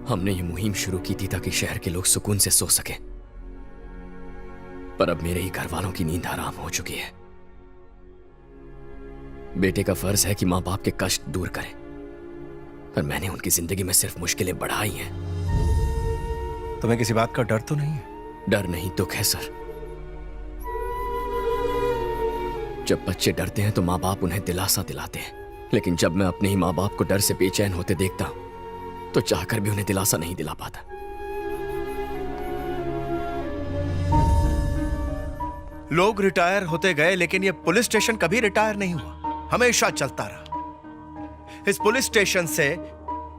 हमने ये मुहिम शुरू की थी ताकि शहर के लोग सुकून से सो सके, पर अब मेरे ही घर वालों की नींद हराम हो चुकी है। बेटे का फर्ज है कि मां बाप के कष्ट दूर करे, पर मैंने उनकी जिंदगी में सिर्फ मुश्किलें बढ़ाई हैं। तुम्हें किसी बात का डर तो नहीं है? डर नहीं, दुख है सर। जब बच्चे डरते हैं तो माँ बाप उन्हें दिलासा दिलाते हैं, लेकिन जब मैं अपने ही माँ बाप को डर से बेचैन होते देखता हूं तो चाहकर भी उन्हें दिलासा नहीं दिला पाता। लोग रिटायर होते गए, लेकिन ये पुलिस स्टेशन कभी रिटायर नहीं हुआ, हमेशा चलता रहा। इस पुलिस स्टेशन से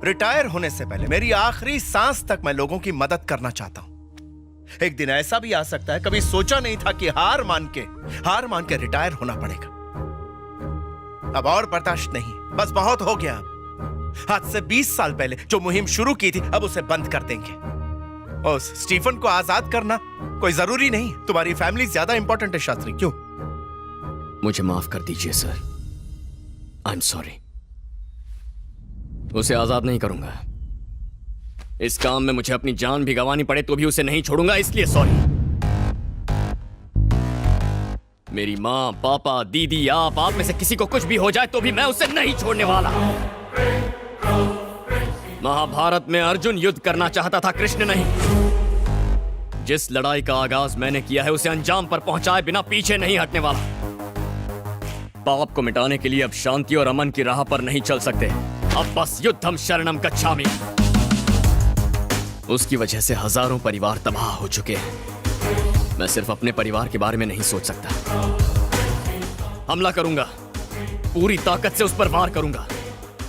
रिटायर होने से पहले मेरी आखिरी सांस तक मैं लोगों की मदद करना चाहता हूं। एक दिन ऐसा भी आ सकता है, कभी सोचा नहीं था कि हार मान के रिटायर होना पड़ेगा। अब और बर्दाश्त नहीं, बस बहुत हो गया। आज से 20 साल पहले जो मुहिम शुरू की थी, अब उसे बंद कर देंगे। और स्टीफन को आजाद करना कोई जरूरी नहीं। तुम्हारी फैमिली ज्यादा इंपॉर्टेंट है शास्त्री। क्यों? मुझे माफ कर दीजिए सर, आई एम सॉरी। उसे आजाद नहीं करूंगा। इस काम में मुझे अपनी जान भी गंवानी पड़े तो भी उसे नहीं छोड़ूंगा, इसलिए सॉरी। मेरी माँ, पापा, दीदी, आप में से किसी को कुछ भी हो जाए तो भी मैं उसे नहीं छोड़ने वाला। महाभारत में अर्जुन युद्ध करना चाहता था, कृष्ण नहीं। जिस लड़ाई का आगाज मैंने किया है उसे अंजाम पर पहुंचाए बिना पीछे नहीं हटने वाला। पाप को मिटाने के लिए अब शांति और अमन की राह पर नहीं चल सकते। अब बस युद्धम शरणम गच्छामि। उसकी वजह से हजारों परिवार तबाह हो चुके हैं। मैं सिर्फ अपने परिवार के बारे में नहीं सोच सकता। हमला करूंगा, पूरी ताकत से उस पर वार करूंगा,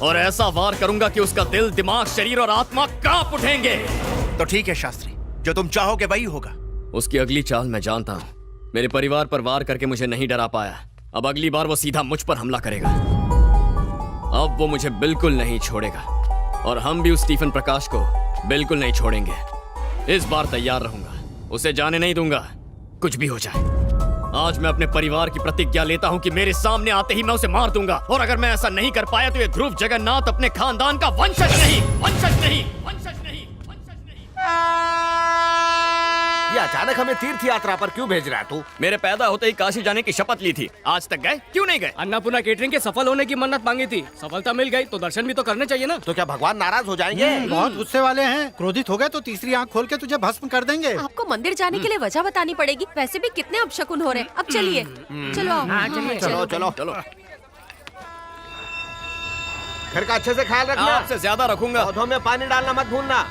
और ऐसा वार करूंगा कि उसका दिल, दिमाग, शरीर और आत्मा कांप उठेंगे। तो ठीक है शास्त्री, जो तुम चाहोगे वही होगा। उसकी अगली चाल मैं जानता हूं। मेरे परिवार पर वार करके मुझे नहीं डरा पाया, अब अगली बार वो सीधा मुझ पर हमला करेगा। अब वो मुझे बिल्कुल नहीं छोड़ेगा, और हम भी उस स्टीफन प्रकाश को बिल्कुल नहीं छोड़ेंगे। इस बार तैयार रहूंगा, उसे जाने नहीं दूंगा, कुछ भी हो जाए। आज मैं अपने परिवार की प्रतिज्ञा लेता हूं कि मेरे सामने आते ही मैं उसे मार दूंगा, और अगर मैं ऐसा नहीं कर पाया तो ये ध्रुव जगन्नाथ अपने खानदान का वंशज नहीं। ये अचानक हमें तीर्थ यात्रा पर क्यों भेज रहा है तू? मेरे पैदा होते ही काशी जाने की शपथ ली थी, आज तक गए क्यों नहीं गए? अन्नपूर्णा केटरिंग के सफल होने की मन्नत मांगी थी, सफलता मिल गई तो दर्शन भी तो करने चाहिए ना। तो क्या भगवान नाराज हो जाएंगे? बहुत गुस्से वाले हैं, क्रोधित हो गए तो तीसरी आंख खोल के तुझे भस्म कर देंगे। आपको मंदिर जाने के लिए वजह बतानी पड़ेगी, वैसे भी कितने अपशकुन हो रहे हैं। अब चलिए, चलो आओ। चलो चलो चलो। घर का अच्छे से ख्याल रखना। आपसे ज्यादा रखूंगा। पौधों में पानी डालना मत भूलना।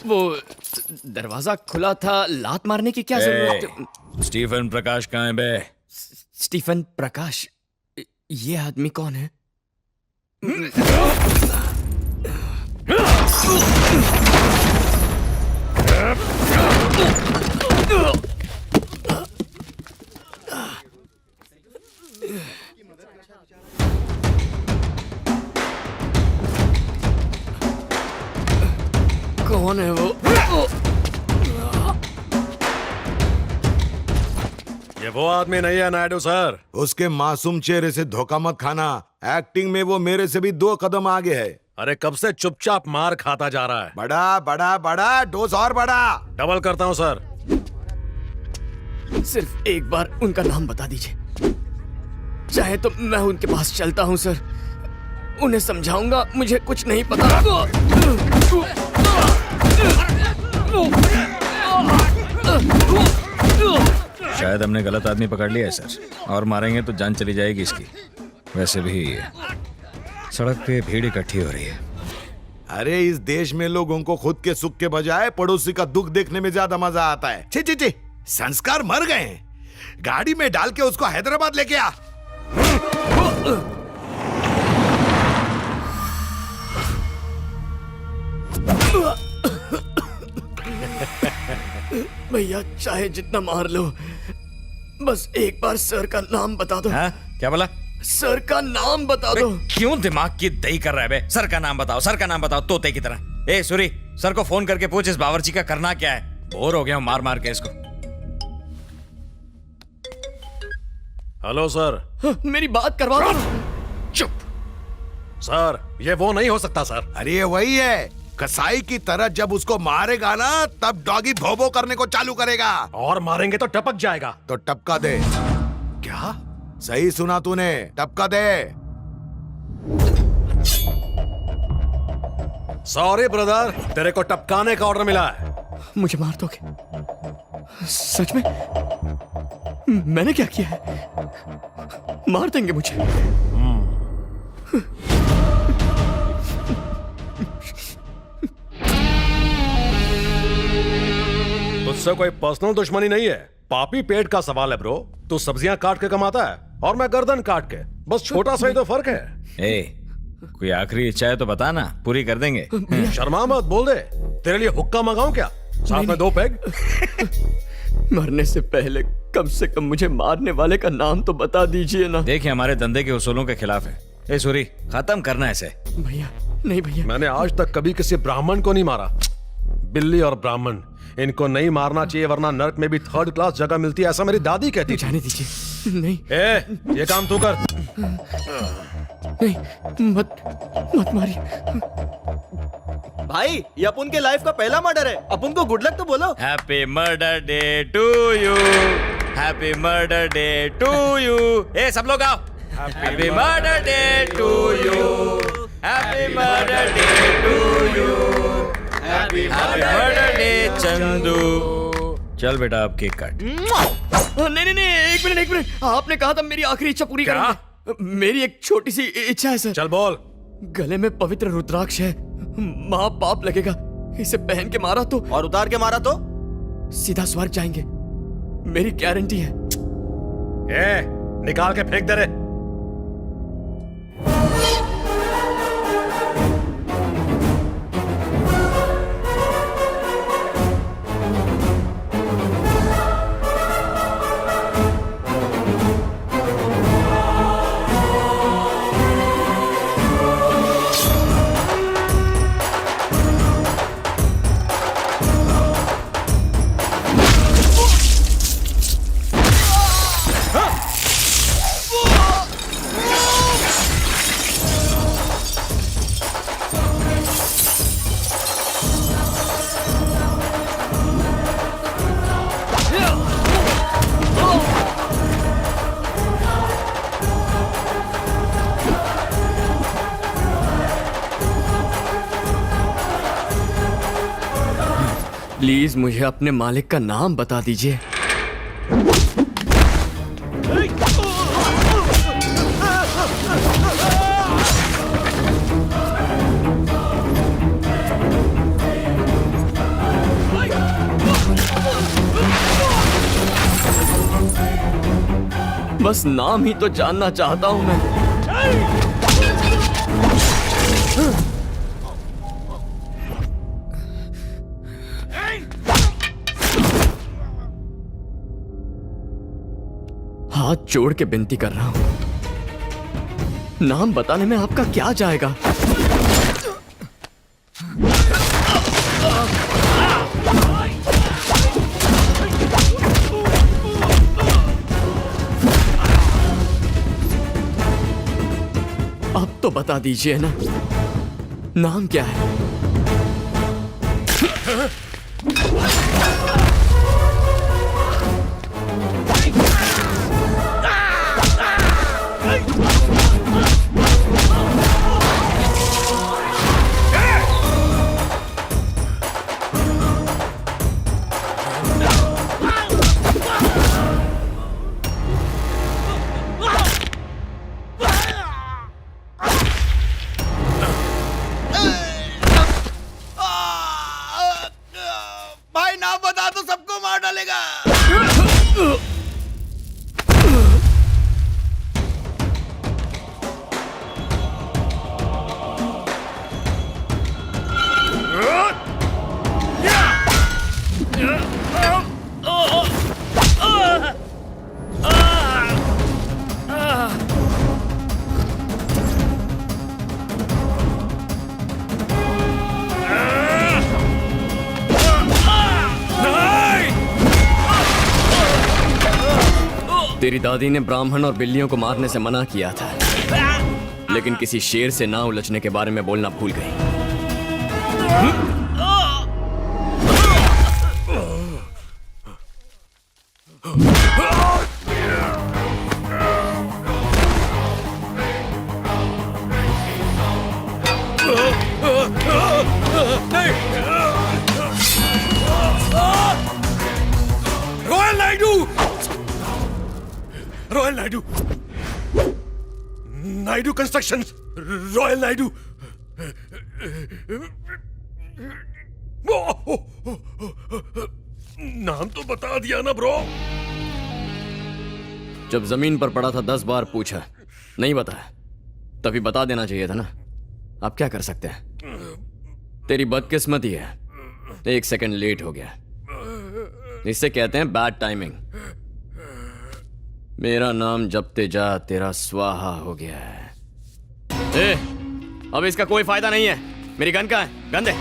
वो दरवाजा खुला था, लात मारने की क्या जरूरत? स्टीफन प्रकाश कहाँ है बे? स्टीफन प्रकाश? ये आदमी कौन है? कौन है वो? ये वो आदमी नहीं है नायडू सर। उसके मासूम चेहरे से धोखा मत खाना। एक्टिंग में वो मेरे से भी 2 कदम आगे है। अरे कब से चुपचाप मार खाता जा रहा है। बड़ा बड़ा बड़ा डोज और बड़ा। डबल करता हूँ सर। सिर्फ एक बार उनका नाम बता दीजिए, चाहे तो मैं उनके पास चलता हूँ सर, उन्हें समझाऊंगा मुझे कुछ नहीं पता। शायद हमने गलत आदमी पकड़ लिया है सर, और मारेंगे तो जान चली जाएगी इसकी। वैसे भी सड़क पे भीड़ इकट्ठी हो रही है। अरे इस देश में लोगों को खुद के सुख के बजाय पड़ोसी का दुख देखने में ज्यादा मजा आता है। ची ची ची, संस्कार मर गए हैं। गाड़ी में डाल के उसको हैदराबाद लेके आ। भैया चाहे जितना मार लो, बस एक बार सर का नाम बता दो। हाँ क्या बोला? सर का नाम बता दो। क्यों दिमाग की दही कर रहा है बे? सर का नाम बताओ, सर का नाम बताओ, तोते की तरह। ए सूरी, सर को फोन करके पूछ इस बावर्ची का करना क्या है। बोर हो गया हूं मार मार के इसको। Hello sir. मेरी बात करवा दो। चुप सर, ये वो नहीं हो सकता सर। अरे ये वही है, कसाई की तरह जब उसको मारेगा ना तब डॉगी भोबो करने को चालू करेगा। और मारेंगे तो टपक जाएगा। तो टपका दे। क्या? सही सुना तूने, टपका दे। सॉरी ब्रदर, तेरे को टपकाने का ऑर्डर मिला है। मुझे मार दोगे? सच में? मैंने क्या किया है? मार देंगे मुझे? तुझसे कोई पर्सनल दुश्मनी नहीं है, पापी पेट का सवाल है ब्रो। तू सब्जियां काट के कमाता है और मैं गर्दन काट के, बस छोटा सा ही तो फर्क है। ए, कोई आखिरी इच्छा है तो बता ना, पूरी कर देंगे। शर्मा मत, बोल दे। तेरे लिए हुक्का मंगाऊं क्या? साथ में 2 पेग। मरने से पहले कम से कम मुझे मारने वाले का नाम तो बता दीजिए ना। देखिए हमारे धंधे के उसूलों के खिलाफ है। ए सूरी, खत्म करना ऐसे। भैया नहीं भैया। मैंने आज तक कभी किसी ब्राह्मण को नहीं मारा। बिल्ली और ब्राह्मण, इनको नहीं मारना चाहिए वरना नर्क में भी 3rd क्लास जगह मिलती है, ऐसा मेरी दादी कहती थी। जाने दीजिए। नहीं ये काम तू कर। नहीं, मत मारिए। भाई ये अपन के लाइफ का पहला मर्डर है, अपन को गुड लक तो बोलो। Happy murder day to you, happy murder day to you. ए सब लोग आओ। Happy murder day to you, happy murder day to you, happy murder day Chandu. चल बेटा अब केक काट। नहीं, एक मिनट। आपने कहा था मेरी आखिरी इच्छा पूरी करेंगे। मेरी एक छोटी सी इच्छा है सर। चल बोल। गले में पवित्र रुद्राक्ष है, माँ पाप लगेगा। इसे पहन के मारा तो, और उतार के मारा तो सीधा स्वर्ग जाएंगे, मेरी गारंटी है। निकाल के फेंक दे रे। प्लीज मुझे अपने मालिक का नाम बता दीजिए। बस नाम ही तो जानना चाहता हूं मैं। हाथ जोड़ के विनती कर रहा हूं, नाम बताने में आपका क्या जाएगा? अब तो बता दीजिए ना, नाम क्या है? तेरी दादी ने ब्राह्मण और बिल्लियों को मारने से मना किया था, लेकिन किसी शेर से ना उलझने के बारे में बोलना भूल गई। Royal Naidu, royal Naidu, Naidu construction, royal Naidu. नाम तो बता दिया ना ब्रो। जब जमीन पर पड़ा था 10 बार पूछा, नहीं बताया, तभी बता देना चाहिए था ना। आप क्या कर सकते हैं? तेरी बदकिस्मती है, 1 सेकंड लेट हो गया। इससे कहते हैं बैड टाइमिंग। मेरा नाम जपते जा तेरा स्वाहा हो गया है। ए, अब इसका कोई फायदा नहीं है। मेरी गन कहाँ है? गन दे।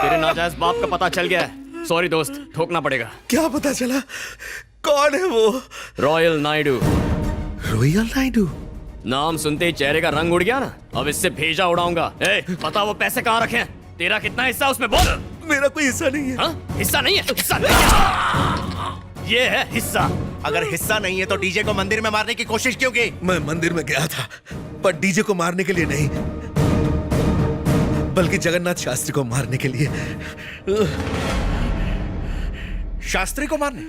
तेरे नाजायज बाप का पता चल गया है। सॉरी दोस्त, ठोकना पड़ेगा। क्या पता चला? कौन है वो? रॉयल नायडू। रॉयल नायडू? नाम सुनते ही चेहरे का रंग उड़ गया ना। अब इससे भेजा उड़ाऊंगा। ए, पता वो पैसे कहाँ रखे हैं? तेरा कितना हिस्सा उसमें बोल। मेरा कोई हिस्सा नहीं है। हाँ? हिस्सा नहीं है? हिस्सा नहीं है। ये है हिस्सा। अगर हिस्सा नहीं है तो डीजे को मंदिर में मारने की कोशिश क्यों की? मैं मंदिर में गया था, पर डीजे को मारने के लिए नहीं, बल्कि जगन्नाथ शास्त्री को मारने के लिए। शास्त्री को मारने?